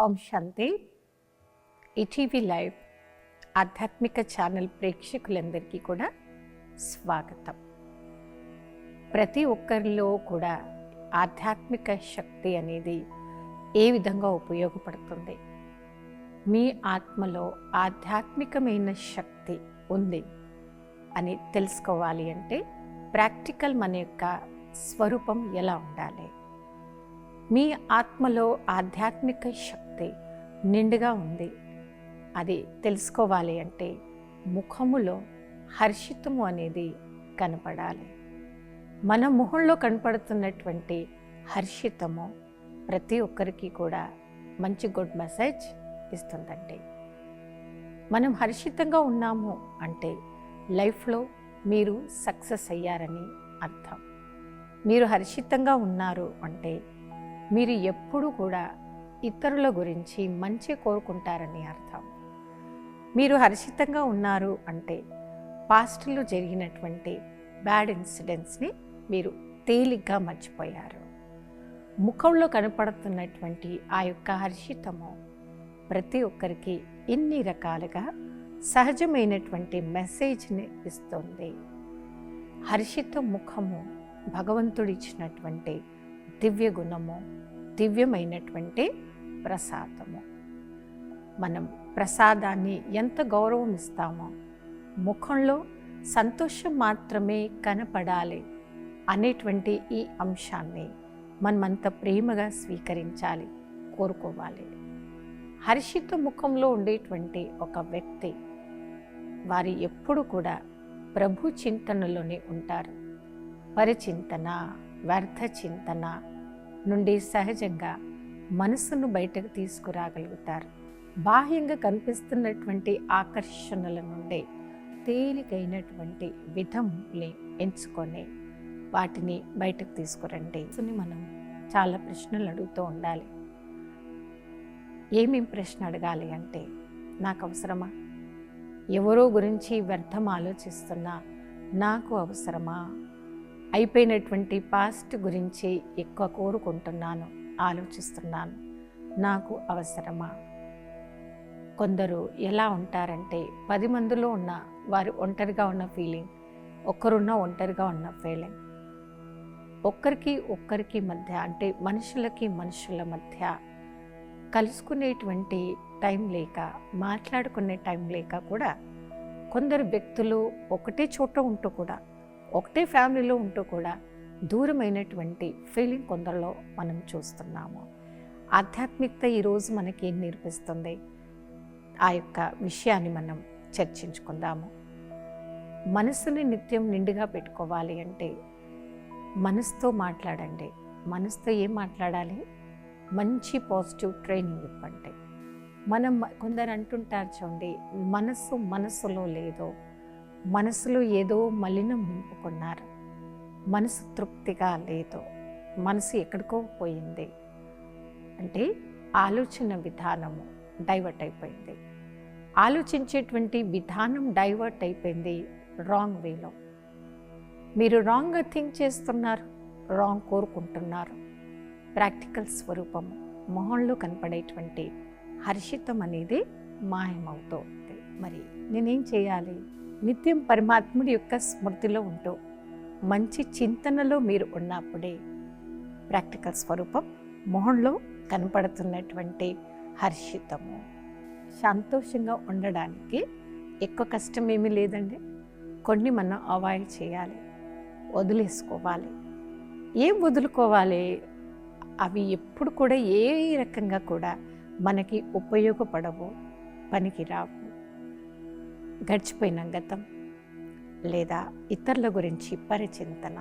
ఓం శాంతి. ETV live ఆధ్యాత్మిక channel ప్రేక్షకులందరికీ కూడా స్వాగతం. ప్రతి ఒక్కరిలో కూడా ఆధ్యాత్మిక శక్తి అనేది ఏ విధంగా ఉపయోగపడుతుంది? మీ ఆత్మలో ఆధ్యాత్మికమైన శక్తి ఉంది అని తెలుసుకోవాలి అంటే ప్రాక్టికల్ మన యొక్క స్వరూపం ఎలా ఉండాలి? మీ ఆత్మలో ఆధ్యాత్మిక శక్తి నిండుగా ఉంది అది తెలుసుకోవాలి అంటే ముఖములో హర్షితము అనేది కనపడాలి. మన ముఖంలో కనపడుతున్నటువంటి హర్షితము ప్రతి ఒక్కరికి కూడా మంచి గుడ్ మెసేజ్ ఇస్తుందండి. మనం హర్షితంగా ఉన్నాము అంటే లైఫ్లో మీరు సక్సెస్ అయ్యారని అర్థం. మీరు హర్షితంగా ఉన్నారు అంటే మీరు ఎప్పుడూ కూడా ఇతరుల గురించి మంచి కోరుకుంటారని అర్థం. మీరు హర్షితంగా ఉన్నారు అంటే పాస్ట్లో జరిగినటువంటి బ్యాడ్ ఇన్సిడెంట్స్ని మీరు తేలిగ్గా మర్చిపోయారు. ముఖంలో కనపడుతున్నటువంటి ఆ యొక్క హర్షితము ప్రతి ఒక్కరికి ఇన్ని రకాలుగా సహజమైనటువంటి మెసేజ్ని ఇస్తుంది. హర్షిత ముఖము భగవంతుడిచ్చినటువంటి దివ్య గుణము, దివ్యమైనటువంటి ప్రసాదము. మనం ప్రసాదాన్ని ఎంత గౌరవం ఇస్తామో ముఖంలో సంతోషం మాత్రమే కనపడాలి అనేటువంటి ఈ అంశాన్ని మనమంత ప్రేమగా స్వీకరించాలి, కోరుకోవాలి. హర్షిత ముఖంలో ఉండేటువంటి ఒక వ్యక్తి వారు ఎప్పుడు కూడా ప్రభు చింతనలోనే ఉంటారు. పరిచింతన, వ్యర్థ చింతన నుండి సహజంగా మనసును బయటకు తీసుకురాగలుగుతారు. బాహ్యంగా కనిపిస్తున్నటువంటి ఆకర్షణల నుండి తేలికైనటువంటి విధంని ఎంచుకొని వాటిని బయటకు తీసుకురండి. మనం చాలా ప్రశ్నలు అడుగుతూ ఉండాలి. ఏమేం ప్రశ్న అడగాలి అంటే, నాకు అవసరమా? ఎవరో గురించి వ్యర్థం ఆలోచిస్తున్నా నాకు అవసరమా? అయిపోయినటువంటి పాస్ట్ గురించి ఎక్కువ కోరుకుంటున్నాను, ఆలోచిస్తున్నాను, నాకు అవసరమా? కొందరు ఎలా ఉంటారంటే 10 మందిలో ఉన్న వారు ఒంటరిగా ఉన్న ఫీలింగ్, ఒక్కరున్న ఒంటరిగా ఉన్న ఫీలింగ్. ఒక్కరికి మధ్య అంటే మనుషుల మధ్య కలుసుకునేటువంటి టైం లేక, మాట్లాడుకునే టైం లేక కూడా కొందరు వ్యక్తులు ఒకటే చోట ఉంటూ కూడా, ఒకటే ఫ్యామిలీలో ఉంటూ కూడా దూరమైనటువంటి ఫీలింగ్ కొందరిలో మనం చూస్తున్నాము. ఆధ్యాత్మికత ఈరోజు మనకి ఏం నేర్పిస్తుంది? ఆ యొక్క విషయాన్ని మనం చర్చించుకుందాము. మనసుని నిత్యం నిండుగా పెట్టుకోవాలి అంటే మనసుతో మాట్లాడండి. మనసుతో ఏం మాట్లాడాలి? మంచి పాజిటివ్ ట్రైనింగ్ ఇవ్వండి. మనం కొందరు అంటుంటారు చూడండి, మనసులో లేదో, మనసులో ఏదో మలినం నింపుకున్నారు, మనసు తృప్తిగా లేదు, మనసు ఎక్కడికో పోయింది అంటే ఆలోచన విధానము డైవర్ట్ అయిపోయింది. ఆలోచించేటువంటి విధానం డైవర్ట్ అయిపోయింది రాంగ్ వేలో. మీరు రాంగ్గా థింక్ చేస్తున్నారు, రాంగ్ కోరుకుంటున్నారు. ప్రాక్టికల్ స్వరూపము మొహంలో కనపడేటువంటి హర్షితం అనేది మాయమవుతుంది. మరి నేనేం చేయాలి? నిత్యం పరమాత్ముడి యొక్క స్మృతిలో ఉంటూ మంచి చింతనలో మీరు ఉన్నప్పుడే ప్రాక్టికల్ స్వరూపం మొహంలో కనపడుతున్నటువంటి హర్షితము. సంతోషంగా ఉండడానికి ఎక్కువ కష్టం ఏమీ లేదండి. కొన్ని మనం అవాయిడ్ చేయాలి, వదిలేసుకోవాలి. ఏం వదులుకోవాలి? అవి ఎప్పుడు కూడా ఏ రకంగా కూడా మనకి ఉపయోగపడవు, పనికి రావు. గడిచిపోయిన గతం లేదా ఇతరుల గురించి పరిచింతన,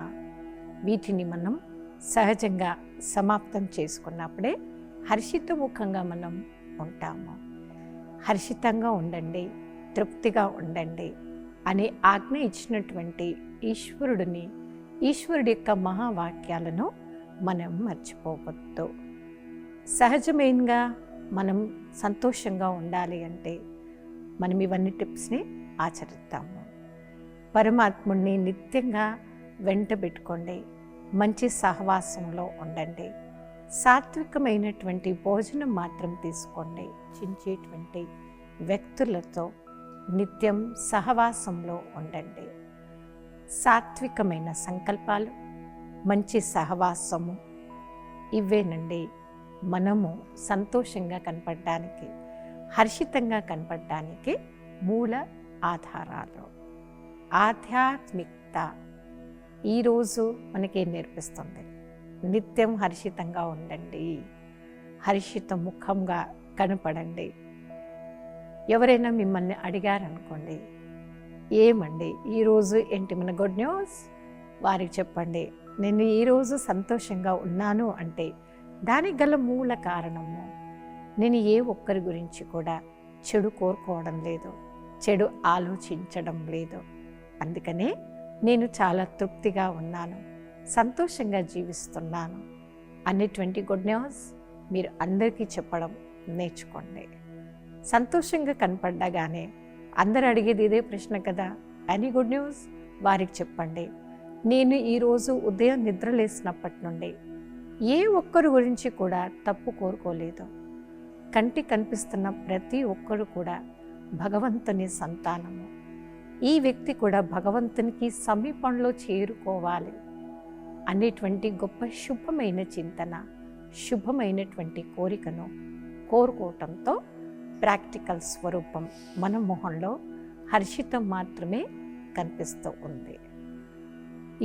వీటిని మనం సహజంగా సమాప్తం చేసుకున్నప్పుడే హర్షితముఖంగా మనం ఉంటాము. హర్షితంగా ఉండండి, తృప్తిగా ఉండండి అనే ఆజ్ఞ ఇచ్చినటువంటి ఈశ్వరుడి యొక్క మహావాక్యాలను మనం మర్చిపోవద్దు. సహజమైనగా మనం సంతోషంగా ఉండాలి అంటే మనం ఇవన్నీ టిప్స్ని ఆచరిద్దాము. పరమాత్ముడిని నిత్యంగా వెంట పెట్టుకోండి, మంచి సహవాసంలో ఉండండి. సాత్వికమైనటువంటి భోజనం మాత్రం తీసుకోండి. చించేటువంటి వ్యక్తులతో నిత్యం సహవాసంలో ఉండండి. సాత్వికమైన సంకల్పాలు, మంచి సహవాసము, ఇవేనండి మనము సంతోషంగా కనపడడానికి, హర్షితంగా కనపడడానికి మూల ఆధారాలు. ఆధ్యాత్మికత ఈరోజు మనకేం నేర్పిస్తుంది? నిత్యం హర్షితంగా ఉండండి, హర్షిత ముఖంగా కనపడండి. ఎవరైనా మిమ్మల్ని అడిగారనుకోండి, ఏమండి ఈరోజు ఏంటి మన గుడ్ న్యూస్, వారికి చెప్పండి నేను ఈరోజు సంతోషంగా ఉన్నాను అంటే దానికి గల మూల కారణము నేను ఏ ఒక్కరి గురించి కూడా చెడు కోరుకోవడం లేదు, చెడు ఆలోచించడం లేదు. అందుకనే నేను చాలా తృప్తిగా ఉన్నాను, సంతోషంగా జీవిస్తున్నాను అనేటువంటి గుడ్ న్యూస్ మీరు అందరికీ చెప్పడం నేర్చుకోండి. సంతోషంగా కనపడ్డాగానే అందరు అడిగేది ఇదే ప్రశ్న కదా, అని గుడ్ న్యూస్ వారికి చెప్పండి. నేను ఈరోజు ఉదయం నిద్రలేసినప్పటి నుండి ఏ ఒక్కరి గురించి కూడా తప్పు కోరుకోలేదు. కంటికి కనిపిస్తున్న ప్రతి ఒక్కరు కూడా భగవంతుని సంతానము. ఈ వ్యక్తి కూడా భగవంతునికి సమీపంలో చేరుకోవాలి అనేటువంటి గొప్ప శుభమైన చింతన, శుభమైనటువంటి కోరికను కోరుకోవటంతో ప్రాక్టికల్ స్వరూపం మన మొహంలో హర్షితం మాత్రమే కనిపిస్తూ ఉంది.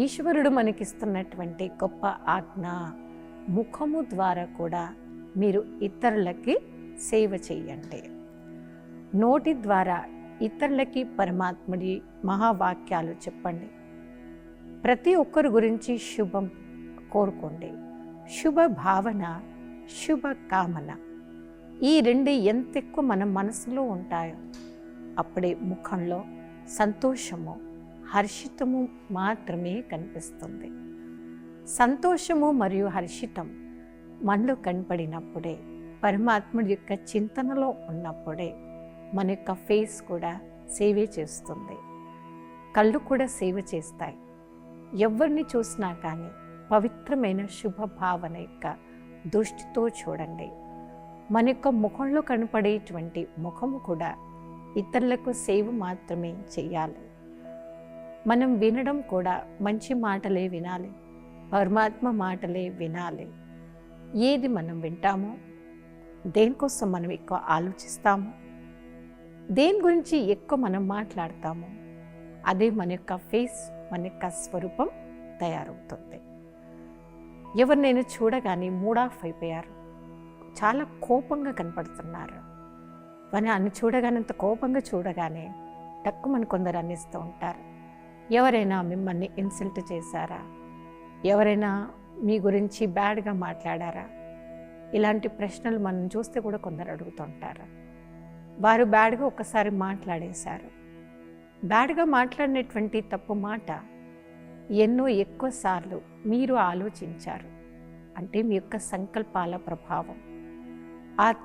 ఈశ్వరుడు మనకిస్తున్నటువంటి గొప్ప ఆజ్ఞ, ముఖము ద్వారా కూడా మీరు ఇతరులకి సేవ చేయండి. నోటి ద్వారా ఇతరులకి పరమాత్ముడి మహావాక్యాలు చెప్పండి. ప్రతి ఒక్కరి గురించి శుభం కోరుకోండి. శుభ భావన, శుభ కామన, ఈ రెండు ఎంత ఎక్కువ మన మనసులో ఉంటాయో అప్పుడే ముఖంలో సంతోషము, హర్షితము మాత్రమే కనిపిస్తుంది. సంతోషము మరియు హర్షితం మనలో కనపడినప్పుడే, పరమాత్ముడి యొక్క చింతనలో ఉన్నప్పుడే మన యొక్క ఫేస్ కూడా సేవే చేస్తుంది, కళ్ళు కూడా సేవ చేస్తాయి. ఎవరిని చూసినా కానీ పవిత్రమైన శుభ భావన యొక్క దృష్టితో చూడండి. మన యొక్క ముఖంలో కనపడేటువంటి ముఖము కూడా ఇతరులకు సేవ మాత్రమే చేయాలి. మనం వినడం కూడా మంచి మాటలే వినాలి, పరమాత్మ మాటలే వినాలి. ఏది మనం వింటామో, దేనికోసం మనం ఎక్కువ ఆలోచిస్తామో, దేని గురించి ఎక్కువ మనం మాట్లాడతామో అదే మన యొక్క ఫేస్, మన యొక్క స్వరూపం తయారవుతుంది. ఎవరినైనా చూడగానే మూడ్ ఆఫ్ అయిపోయారు, చాలా కోపంగా కనపడుతున్నారు, అని చూడగానే అంత కోపంగా చూడగానే తక్కువ మన కొందరు అనిస్తూ ఉంటారు. ఎవరైనా మిమ్మల్ని ఇన్సల్ట్ చేశారా? ఎవరైనా మీ గురించి బ్యాడ్గా మాట్లాడారా? ఇలాంటి ప్రశ్నలు మనం చూస్తే కూడా కొందరు అడుగుతుంటారు. వారు బ్యాడ్గా ఒక్కసారి మాట్లాడేశారు. బ్యాడ్గా మాట్లాడినటువంటి తప్పు మాట ఎన్నో ఎక్కువ సార్లు మీరు ఆలోచించారు అంటే మీ యొక్క సంకల్పాల ప్రభావం,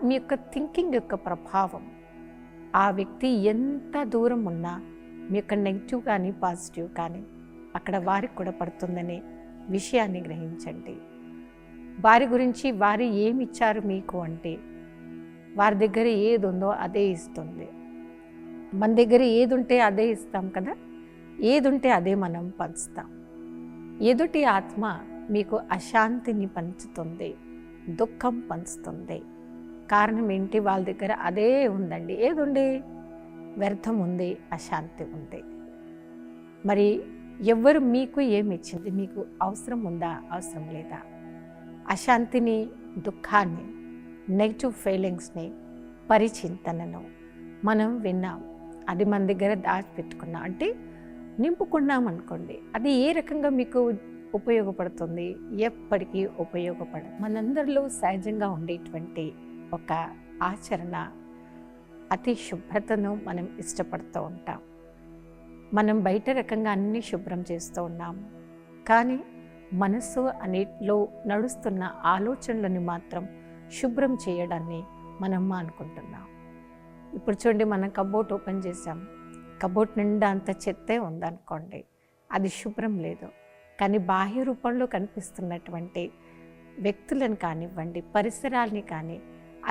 మీ యొక్క థింకింగ్ యొక్క ప్రభావం, ఆ వ్యక్తి ఎంత దూరం ఉన్నా మీ యొక్క నెగిటివ్ కానీ పాజిటివ్ కానీ అక్కడ వారికి కూడా పడుతుందనే విషయాన్ని గ్రహించండి. వారి గురించి వారు ఏమి ఇచ్చారు మీకు అంటే వారి దగ్గర ఏది ఉందో అదే ఇస్తుంది. మన దగ్గర ఏది ఉంటే అదే ఇస్తాం కదా, ఏది ఉంటే అదే మనం పంచుతాం. ఎదుటి ఆత్మ మీకు అశాంతిని పంచుతుంది, దుఃఖం పంచుతుంది. కారణం ఏంటి? వాళ్ళ దగ్గర అదే ఉందండి. ఏది ఉంది? వ్యర్థం ఉంది, అశాంతి ఉంది. మరి ఎవరు మీకు ఏమి ఇచ్చింది? మీకు అవసరం ఉందా, అవసరం లేదా? అశాంతిని, దుఃఖాన్ని, నెగిటివ్ ఫీలింగ్స్ని, పరిచింతనను మనం విన్నాం, అది మన దగ్గర దాచిపెట్టుకున్నాం అంటే నింపుకున్నాం అనుకోండి. అది ఏ రకంగా మీకు ఉపయోగపడుతుంది? ఎప్పటికీ ఉపయోగపడదు. మనందరిలో సహజంగా ఉండేటువంటి ఒక ఆచరణ అతి శుభ్రతను మనం ఇష్టపడుతూ ఉంటాం. మనం బయట రకంగా అన్నీ శుభ్రం చేస్తూ ఉన్నాము, కానీ మనసు అన్నిటిలో నడుస్తున్న ఆలోచనలను మాత్రం శుభ్రం చేయడాన్ని మనం మానుకుంటున్నాం. ఇప్పుడు చూడండి, మనం కబోర్డ్ ఓపెన్ చేసాం, కబోర్డ్ నిండా అంత చెత్తే ఉందనుకోండి, అది శుభ్రం లేదు. కానీ బాహ్య రూపంలో కనిపిస్తున్నటువంటి వ్యక్తులను కానివ్వండి, పరిసరాల్ని కానీ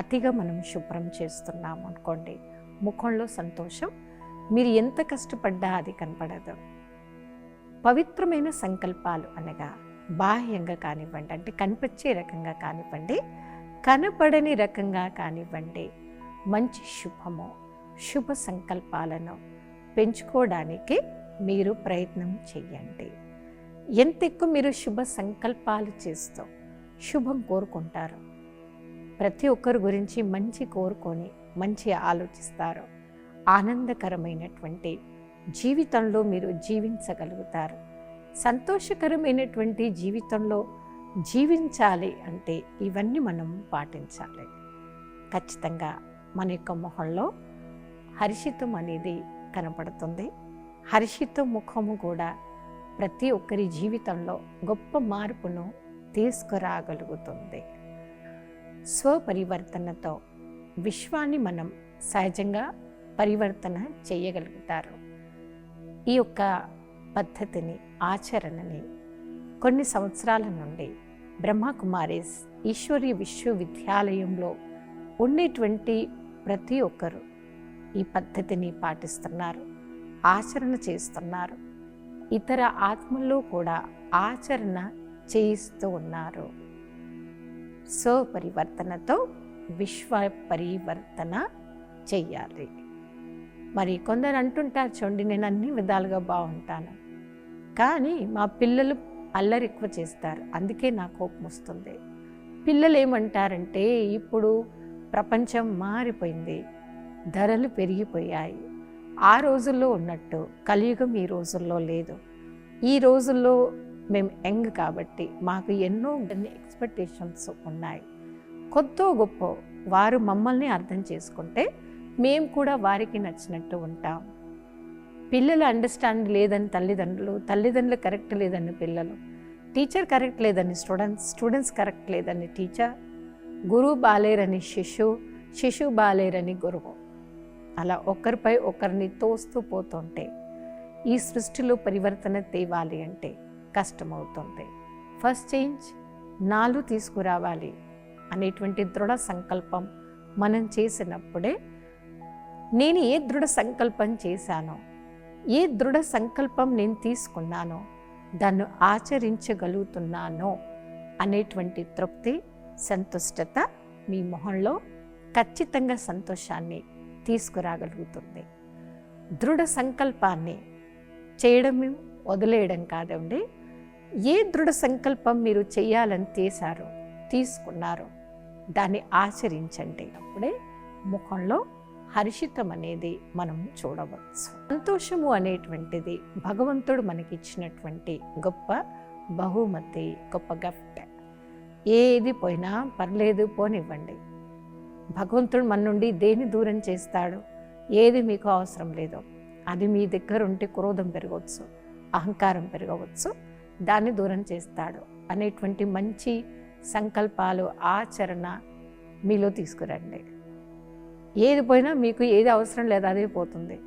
అతిగా మనం శుభ్రం చేస్తున్నాం అనుకోండి, ముఖంలో సంతోషం మీరు ఎంత కష్టపడ్డా అది కనపడదు. పవిత్రమైన సంకల్పాలు అనగా బాహ్యంగా కానివ్వండి, అంటే కనిపించే రకంగా కానివ్వండి, కనపడని రకంగా కానివ్వండి, మంచి శుభము, శుభ సంకల్పాలను పెంచుకోవడానికి మీరు ప్రయత్నం చేయండి. ఎంత ఎక్కువ మీరు శుభ సంకల్పాలు చేస్తూ శుభం కోరుకుంటారు, ప్రతి ఒక్కరి గురించి మంచి కోరుకొని మంచి ఆలోచిస్తారు, ఆనందకరమైనటువంటి జీవితంలో మీరు జీవించగలుగుతారు. సంతోషకరమైనటువంటి జీవితంలో జీవించాలి అంటే ఇవన్నీ మనం పాటించాలి. ఖచ్చితంగా మన యొక్క మొహంలో హర్షితం అనేది కనపడుతుంది. హర్షిత ముఖము కూడా ప్రతి ఒక్కరి జీవితంలో గొప్ప మార్పును తీసుకురాగలుగుతుంది. స్వపరివర్తనతో విశ్వాన్ని మనం సహజంగా పరివర్తన చేయగలుగుతారు. ఈ యొక్క పద్ధతిని, ఆచరణని కొన్ని సంవత్సరాల నుండి బ్రహ్మకుమారీస్ ఈశ్వరీయ విశ్వవిద్యాలయంలో ఉండేటువంటి ప్రతి ఒక్కరు ఈ పద్ధతిని పాటిస్తున్నారు, ఆచరణ చేస్తున్నారు. ఇతర ఆత్మల్లో కూడా ఆచరణ చేయిస్తూ ఉన్నారు. స్వపరివర్తనతో విశ్వ పరివర్తన చెయ్యాలి. మరి కొందరు అంటుంటారు, చూడండి నేను అన్ని విధాలుగా బాగుంటాను, కానీ మా పిల్లలు అల్లరి ఎక్కువ చేస్తారు, అందుకే నా కోపం వస్తుంది. పిల్లలు ఏమంటారంటే, ఇప్పుడు ప్రపంచం మారిపోయింది, ధరలు పెరిగిపోయాయి, ఆ రోజుల్లో ఉన్నట్టు కలియుగం ఈ రోజుల్లో లేదు. ఈ రోజుల్లో మేము యంగ్ కాబట్టి మాకు ఎన్నో ఎక్స్పెక్టేషన్స్ ఉన్నాయి. కొద్దో గొప్ప వారు మమ్మల్ని అర్థం చేసుకుంటే మేము కూడా వారికి నచ్చినట్టు ఉంటాం. పిల్లలు అండర్స్టాండ్ లేదని తల్లిదండ్రులు కరెక్ట్ లేదని పిల్లలు, టీచర్ కరెక్ట్ లేదని స్టూడెంట్స్ కరెక్ట్ లేదని టీచర్, గురువు బాలేరని శిశువు బాలేరని గురువు, అలా ఒకరిపై ఒకరిని తోస్తూ పోతుంటే ఈ సృష్టిలో పరివర్తన తేవాలి అంటే కష్టమవుతుంది. ఫస్ట్ చేంజ్ నాలో తీసుకురావాలి అనేటువంటి దృఢ సంకల్పం మనం చేసినప్పుడే, నేను ఏ దృఢ సంకల్పం చేశానో, ఏ దృఢ సంకల్పం నేను తీసుకున్నానో దాన్ని ఆచరించగలుగుతున్నానో అనేటువంటి తృప్తి, సంతుష్టత మీ మొహంలో ఖచ్చితంగా సంతోషాన్ని తీసుకురాగలుగుతుంది. దృఢ సంకల్పాన్ని చేయడం వదిలేయడం కాదండి. ఏ దృఢ సంకల్పం మీరు చేయాలని తీసుకున్నారో దాన్ని ఆచరించండి. అప్పుడే ముఖంలో హర్షితం అనేది మనం చూడవచ్చు. సంతోషము అనేటువంటిది భగవంతుడు మనకిచ్చినటువంటి గొప్ప బహుమతి, గొప్ప గిఫ్ట్. ఏది పోయినా పర్లేదు, పోనివ్వండి. భగవంతుడు మన నుండి దేని దూరం చేస్తాడు? ఏది మీకు అవసరం లేదో అది మీ దగ్గర ఉంటే క్రోధం పెరగవచ్చు, అహంకారం పెరగవచ్చు, దాన్ని దూరం చేస్తాడు అనేటువంటి మంచి సంకల్పాలు, ఆచరణ మీలో తీసుకురండి. ఏది పోయినా మీకు ఏది అవసరం లేదు అదే పోతుంది.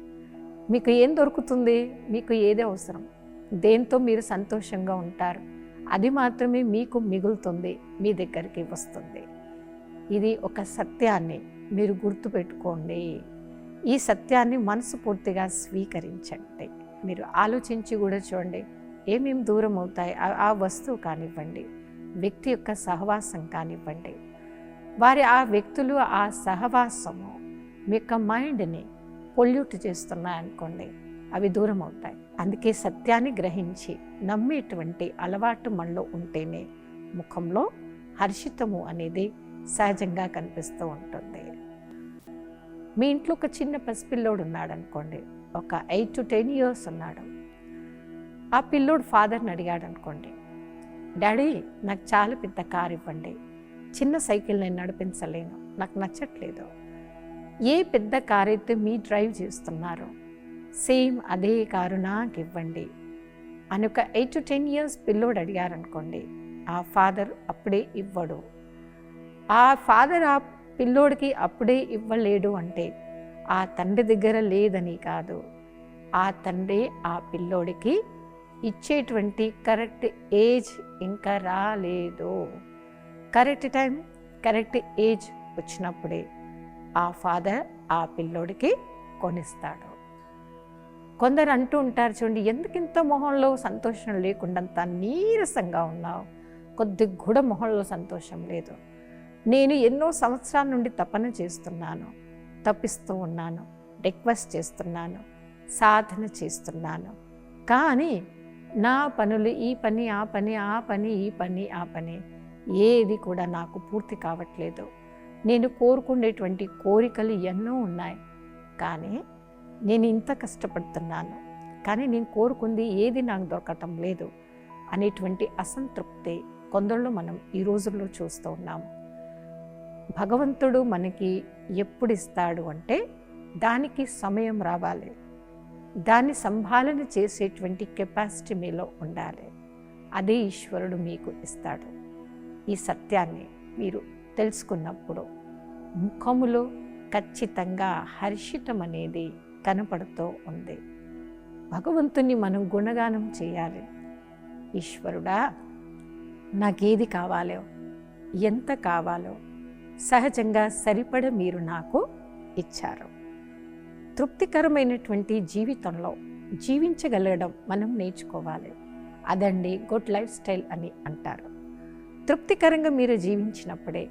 మీకు ఏం దొరుకుతుంది? మీకు ఏది అవసరం, దేంతో మీరు సంతోషంగా ఉంటారు అది మాత్రమే మీకు మిగులుతుంది, మీ దగ్గరికి వస్తుంది. ఇది ఒక సత్యాన్ని మీరు గుర్తుపెట్టుకోండి. ఈ సత్యాన్ని మనస్ఫూర్తిగా స్వీకరించండి. మీరు ఆలోచించి కూడా చూడండి, ఏమేమి దూరం అవుతాయి. ఆ వస్తువు కానివ్వండి, వ్యక్తి యొక్క సహవాసం కానివ్వండి, ఆ వ్యక్తులు, ఆ సహవాసము మీ యొక్క మైండ్ని పొల్యూట్ చేస్తున్నాయనుకోండి, అవి దూరం అవుతాయి. అందుకే సత్యాన్ని గ్రహించి నమ్మేటువంటి అలవాటు మనలో ఉంటేనే ముఖంలో హర్షితము అనేది సహజంగా కనిపిస్తూ ఉంటుంది. మీ ఇంట్లో ఒక చిన్న పసిపిల్లోడు ఉన్నాడు అనుకోండి, ఒక 8 to 10 years ఉన్నాడు. ఆ పిల్లోడు ఫాదర్ని అడిగాడు అనుకోండి, డాడీ నాకు చాలా పెద్ద కారు ఇవ్వండి, చిన్న సైకిల్ నేను నడిపించలేను, నాకు నచ్చట్లేదు. ఏ పెద్ద కారు అయితే మీ డ్రైవ్ చేస్తున్నారో సేమ్ అదే కారు నాకు ఇవ్వండి అని ఒక 8 to 10 years పిల్లోడు అడిగారనుకోండి, ఆ ఫాదర్ అప్పుడే ఇవ్వడు. ఆ ఫాదర్ ఆ పిల్లోడికి అప్పుడే ఇవ్వలేడు అంటే ఆ తండ్రి దగ్గర లేదని కాదు, ఆ తండ్రి ఆ పిల్లోడికి ఇచ్చేటువంటి కరెక్ట్ ఏజ్ ఇంకా రాలేదు. కరెక్ట్ టైం కరెక్ట్ ఏజ్ వచ్చినప్పుడే ఆ ఫాదర్ ఆ పిల్లోడికి కొనిస్తాడు. కొందరు అంటూ ఉంటారు, చూడండి ఎందుకింత మొహంలో సంతోషం లేకుండా అంత నీరసంగా ఉన్నావు, కొద్దిగా కూడా మొహంలో సంతోషం లేదు. నేను ఎన్నో సంవత్సరాల నుండి తపన చేస్తున్నాను, తప్పిస్తూ ఉన్నాను, రిక్వెస్ట్ చేస్తున్నాను, సాధన చేస్తున్నాను, కానీ నా పనులు ఈ పని ఆ పని ఆ పని ఈ పని ఆ పని ఏది కూడా నాకు పూర్తి కావట్లేదు. నేను కోరుకునేటువంటి కోరికలు ఎన్నో ఉన్నాయి, కానీ నేను ఇంత కష్టపడుతున్నాను, కానీ నేను కోరుకుంది ఏది నాకు దొరకటం లేదు అనేటువంటి అసంతృప్తి కొందరిలో మనం ఈ రోజుల్లో చూస్తూ ఉన్నాము. భగవంతుడు మనకి ఎప్పుడు ఇస్తాడు అంటే దానికి సమయం రావాలి, దాన్ని సంభాలన చేసేటువంటి కెపాసిటీ మీలో ఉండాలి. అదే ఈశ్వరుడు మీకు ఇస్తాడు. ఈ సత్యాన్ని మీరు తెలుసుకున్నప్పుడు ముఖములో ఖచ్చితంగా హర్షితం అనేది కనపడుతూ ఉంది. భగవంతుని మనం గుణగానం చేయాలి. ఈశ్వరుడా, నాకేది కావాలో, ఎంత కావాలో సహజంగా సరిపడ మీరు నాకు ఇచ్చారు. తృప్తికరమైనటువంటి జీవితంలో జీవించగలగడం మనం నేర్చుకోవాలి. అదండి గుడ్ లైఫ్ స్టైల్ అని అంటారు. తృప్తికరంగా మీరు జీవించినప్పుడే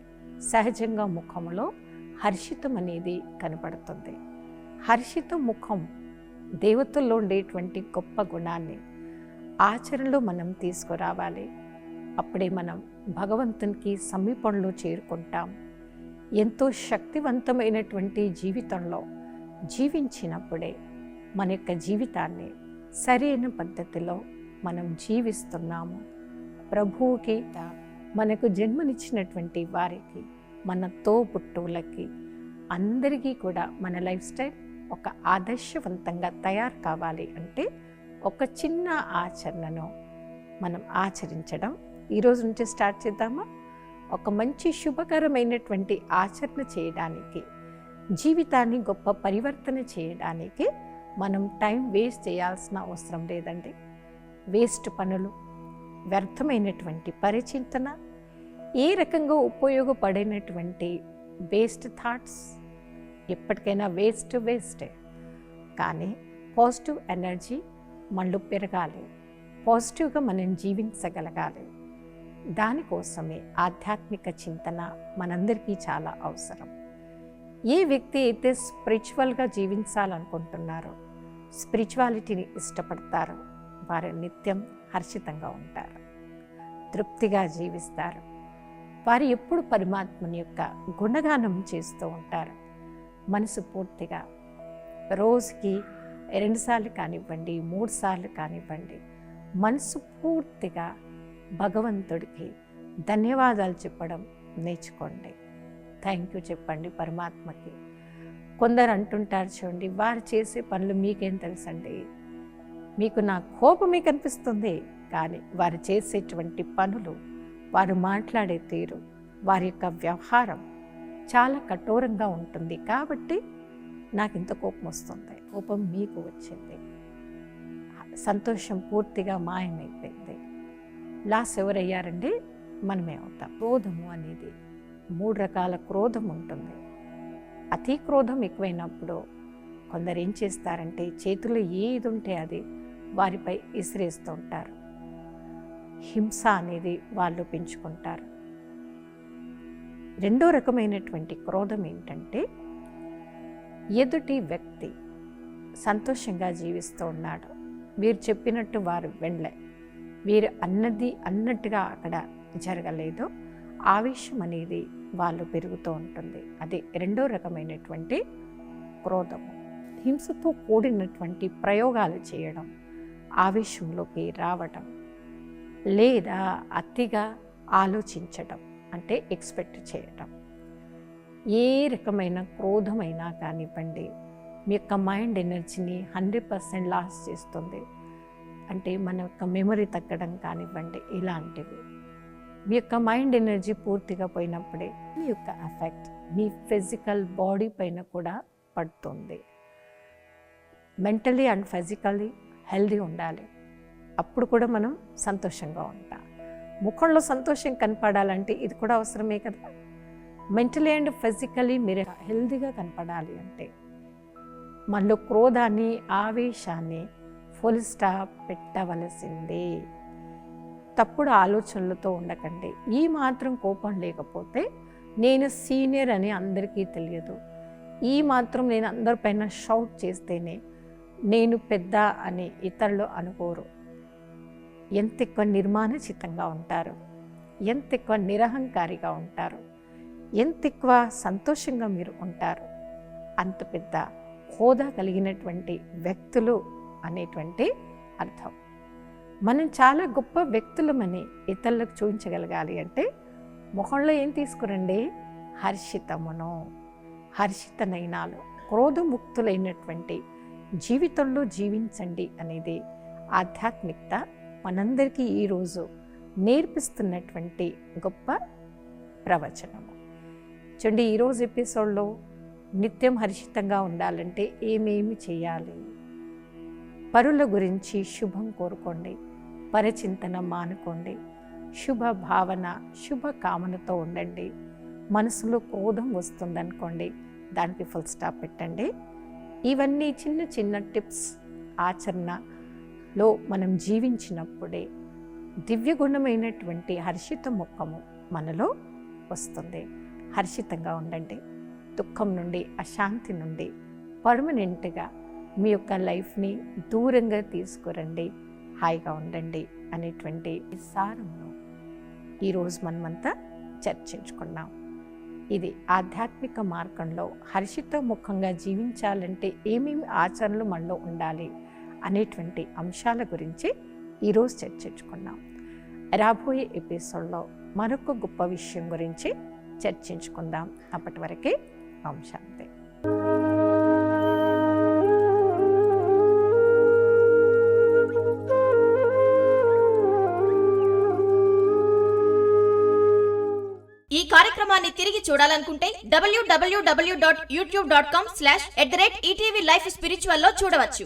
సహజంగా ముఖంలో హర్షితం అనేది కనపడుతుంది. హర్షిత ముఖం దేవతల్లో ఉండేటువంటి గొప్ప గుణాన్ని ఆచరణలో మనం తీసుకురావాలి. అప్పుడే మనం భగవంతునికి సమీపంలో చేరుకుంటాం. ఎంతో శక్తివంతమైనటువంటి జీవితంలో జీవించినప్పుడే మన యొక్క జీవితాన్ని సరైన పద్ధతిలో మనం జీవిస్తున్నాము. ప్రభువుకి, మనకు జన్మనిచ్చినటువంటి వారికి, మన తోబుట్టువులకి అందరికీ కూడా మన లైఫ్ స్టైల్ ఒక ఆదర్శవంతంగా తయారు కావాలి అంటే ఒక చిన్న ఆచరణను మనం ఆచరించడం ఈరోజు నుంచి స్టార్ట్ చేద్దామా? ఒక మంచి శుభకరమైనటువంటి ఆచరణ చేయడానికి, జీవితాన్ని గొప్ప పరివర్తన చేయడానికి మనం టైం వేస్ట్ చేయాల్సిన అవసరం లేదండి. వేస్ట్ పనులు, వ్యర్థమైనటువంటి పరిచింతన, ఏ రకంగా ఉపయోగపడినటువంటి వేస్ట్ థాట్స్ ఎప్పటికైనా వేస్టే. కానీ పాజిటివ్ ఎనర్జీ మనలో పెరగాలి, పాజిటివ్గా మనం జీవించగలగాలి. దానికోసమే ఆధ్యాత్మిక చింతన మనందరికీ చాలా అవసరం. ఏ వ్యక్తి అయితే స్పిరిచువల్గా జీవించాలనుకుంటున్నారో, స్పిరిచువాలిటీని ఇష్టపడతారో వారు నిత్యం హర్షితంగా ఉంటారు, తృప్తిగా జీవిస్తారు. వారు ఎప్పుడు పరమాత్మని యొక్క గుణగానం చేస్తూ ఉంటారు. మనసు పూర్తిగా రోజుకి 2 సార్లు కానివ్వండి, 3 సార్లు కానివ్వండి, మనసు పూర్తిగా భగవంతుడికి ధన్యవాదాలు చెప్పడం నేర్చుకోండి. థ్యాంక్ యూ చెప్పండి పరమాత్మకి. కొందరు అంటుంటారు, చూడండి వారు చేసే పనులు మీకేం తెలుసండి, మీకు నా కోపమే కనిపిస్తుంది, కానీ వారు చేసేటువంటి పనులు, వారు మాట్లాడే తీరు, వారి యొక్క వ్యవహారం చాలా కఠోరంగా ఉంటుంది కాబట్టి నాకు ఇంత కోపం వస్తుంది. కోపం మీకు వచ్చింది, సంతోషం పూర్తిగా మాయమైపోయింది. లాస్ ఎవరయ్యారండి? మనమే అవుతాం. క్రోధము అనేది 3 రకాల క్రోధం ఉంటుంది. అతి క్రోధం ఎక్కువైనప్పుడు కొందరు ఏం చేస్తారంటే చేతుల్లో ఏది ఉంటే అది వారిపై విసిరేస్తూ ఉంటారు. హింస అనేది వాళ్ళు పెంచుకుంటారు. రెండో రకమైనటువంటి క్రోధం ఏంటంటే ఎదుటి వ్యక్తి సంతోషంగా జీవిస్తూ ఉన్నాడు, వీరు చెప్పినట్టు వారు వెళ్ళే, వీరు అన్నట్టుగా అక్కడ జరగలేదు, ఆవేశం అనేది వాళ్ళు పెరుగుతూ ఉంటుంది. అది రెండో రకమైనటువంటి క్రోధము. హింసతో కూడినటువంటి ప్రయోగాలు చేయడం, ఆవేశంలోకి రావడం, లేదా అతిగా ఆలోచించడం అంటే ఎక్స్పెక్ట్ చేయడం. ఏ రకమైన క్రోధమైనా కానివ్వండి మీ యొక్క మైండ్ ఎనర్జీని 100% లాస్ చేస్తుంది. అంటే మన యొక్క మెమరీ తగ్గడం కానివ్వండి, ఇలాంటివి. మీ యొక్క మైండ్ ఎనర్జీ పూర్తిగా పోయినప్పుడే మీ యొక్క ఎఫెక్ట్ మీ ఫిజికల్ బాడీ పైన కూడా పడుతుంది. మెంటలీ అండ్ ఫిజికల్లీ హెల్దీ ఉండాలి, అప్పుడు కూడా మనం సంతోషంగా ఉంటాం. ముఖంలో సంతోషం కనపడాలంటే ఇది కూడా అవసరమే కదా. మెంటలీ అండ్ ఫిజికలీ మీరు హెల్తీగా కనపడాలి అంటే మనలో క్రోధాన్ని, ఆవేశాన్ని ఫుల్ స్టాప్ పెట్టవలసిందే. తప్పుడు ఆలోచనలతో ఉండకండి. ఈ మాత్రం కోపం లేకపోతే నేను సీనియర్ అని అందరికీ తెలియదు, ఈ మాత్రం నేను అందరిపైన షౌట్ చేస్తేనే నేను పెద్ద అని ఇతరులు అనుకోరు. ఎంత ఎక్కువ నిర్మాణచితంగా ఉంటారు, ఎంత ఎక్కువ నిరహంకారిగా ఉంటారు, ఎంత ఎక్కువ సంతోషంగా మీరు ఉంటారు, అంత పెద్ద హోదా కలిగినటువంటి వ్యక్తులు అనేటువంటి అర్థం. మనం చాలా గొప్ప వ్యక్తులమని ఇతరులకు చూపించగలగాలి అంటే ముఖంలో ఏం తీసుకురండి? హర్షితమును, హర్షిత నయనాలు, క్రోధముక్తులైనటువంటి జీవితంలో జీవించండి అనేది ఆధ్యాత్మికత మనందరికీ ఈరోజు నేర్పిస్తున్నటువంటి గొప్ప ప్రవచనము. చూడండి, ఈరోజు ఎపిసోడ్లో నిత్యం హర్షితంగా ఉండాలంటే ఏమేమి చేయాలి? పరుల గురించి శుభం కోరుకోండి, పరచింతన మానుకోండి, శుభ భావన, శుభ కామనతో ఉండండి. మనసులో క్రోధం వస్తుందనుకోండి, దానికి ఫుల్ స్టాప్ పెట్టండి. ఇవన్నీ చిన్న చిన్న టిప్స్ ఆచరణలో మనం జీవించినప్పుడే దివ్యగుణమైనటువంటి హర్షిత ముఖము మనలో వస్తుంది. హర్షితంగా ఉండండి. దుఃఖం నుండి, అశాంతి నుండి పర్మనెంట్గా మీ యొక్క లైఫ్ని దూరంగా తీసుకురండి. హాయిగా ఉండండి అనేటువంటి సారంను ఈరోజు మనమంతా చర్చించుకున్నాం. ఇది ఆధ్యాత్మిక మార్గంలో హర్షిత ముఖంగా జీవించాలంటే ఏమేమి ఆచరణలు మనలో ఉండాలి అనేటువంటి అంశాల గురించి ఈరోజు చర్చించుకున్నాం. రాబోయే ఎపిసోడ్లో మరొక గొప్ప విషయం గురించి చర్చించుకుందాం. అప్పటి వరకే అంశాంతే. ఈ కార్యక్రమాన్ని తిరిగి చూడాలనుకుంటే www.youtube.com/ETV Life Spiritual లో చూడవచ్చు.